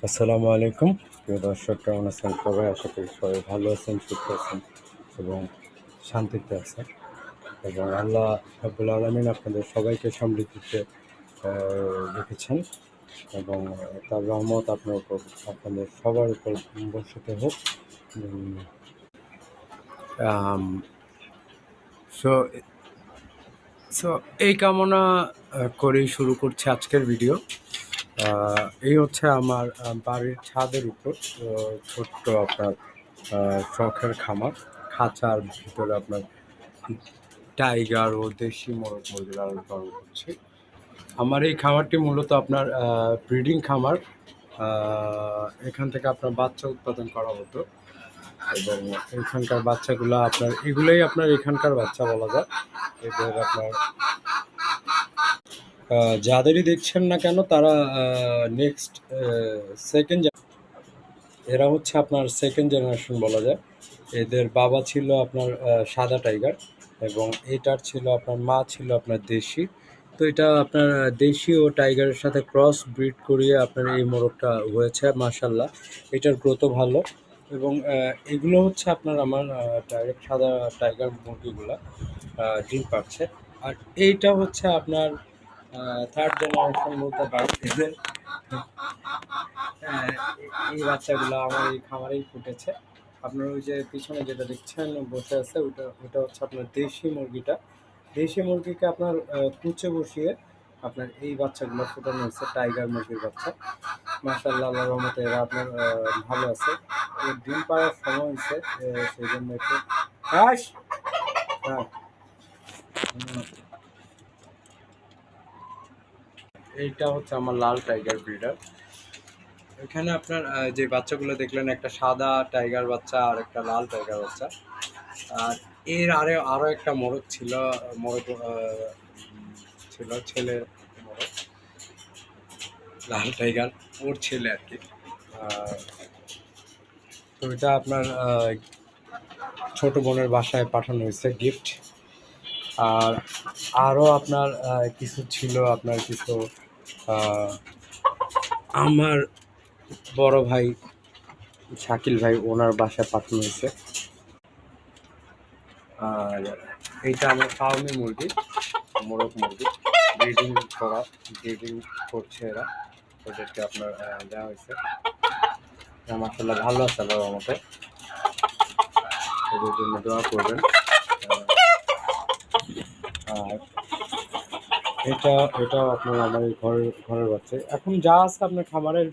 আসসালামু আলাইকুম প্রিয় দর্শক, কেমন আছেন সবাই? আশা করি সবাই ভালো আছেন, সুস্থ আছেন এবং শান্তিতে আছেন এবং আল্লাহ রাব্বুল আলামিন আপনাদের সবাইকে সমৃদ্ধিতে রেখেছেন এবং তার রহমত আপনার উপর, আপনাদের সবার উপর বর্ষিত হোক। সো সো এই কামনা করেই শুরু করছি আজকের ভিডিও। এই হচ্ছে আমার বাড়ির ছাদের উপর ছোট্ট আপনার শখের খামার, খাঁচার ভিতরে আপনার টাইগার ও দেশি মোরগ মুরগি লালন পালন করছি। আমার এই খামারটি মূলত আপনার ব্রিডিং খামার। এখান থেকে আপনার বাচ্চা উৎপাদন করা হতো এবং এখানকার বাচ্চাগুলো এগুলোই আপনার এখানকার বাচ্চা বলা যায়। এদের আপনার যাদেরই দেখছেন না কেন তারা নেক্সট সেকেন্ড, এরা হচ্ছে আপনার সেকেন্ড জেনারেশন বলা যায়। এদের বাবা ছিল আপনার সাদা টাইগার এবং এটার ছিল আপনার মা ছিল আপনার দেশি। তো এটা আপনার দেশি ও টাইগারের সাথে ক্রস ব্রিড করিয়ে আপনার এই মোরগটা হয়েছে, মাশাল্লাহ। এটার গ্রোথও ভালো এবং এগুলো হচ্ছে আপনার আমার ডাইরেক্ট সাদা টাইগার মুরগিগুলা ডিম পাচ্ছে। আর এইটা হচ্ছে আপনার থার্ড জেনারেশন বলতে পারেন। এদের এই বাচ্চাগুলো আমার এই খামারেই ফুটেছে। আপনার ওই যে পিছনে যেটা দেখছেন বসে আছে, ওটা ওটা হচ্ছে আপনার দেশি মুরগিটা। দেশি মুরগিকে আপনার কুচে বসিয়ে আপনার এই বাচ্চাগুলো ফোটানো হয়েছে, টাইগার মুরগির বাচ্চা। মাশাআল্লাহ, আল্লাহর রহমতে এরা আপনার ভালো আছে। এর ডিম পাড়ার সময় হয়েছে, সেই জন্য একটু হ্যাঁ। এইটা হচ্ছে আমার লাল টাইগার ব্রিডার। এখানে আপনার যে বাচ্চাগুলো দেখলেন, একটা সাদা টাইগার বাচ্চা আর একটা লাল টাইগার বাচ্চা। আর এর আরো একটা মোরগ ছিল, মোরগ ছিল ছেলে মোরগ, লাল টাইগার, ওর ছেলে আর কি। তো এটা আপনার ছোট বোনের বাসায় পাঠানো হয়েছে গিফট। আর আরও আপনার কিছু ছিল, আপনার কিছু আমার বড় ভাই শাকিল ভাই, ওনার বাসায় পাঠানো হয়েছে। আর এইটা আমার ফার্মি মুরগি, মোরগ মুরগি ব্রিডিং করছে এরা, ওদেরকে আপনার দেওয়া হয়েছে। মাশাআল্লাহ ভালো আছে আল্লাহর রহমতে, ওদের জন্য দোয়া করবেন। আর এটা এটাও আপনার আমার এই ঘরের বাচ্চা। এখন যা আছে আপনার খামারের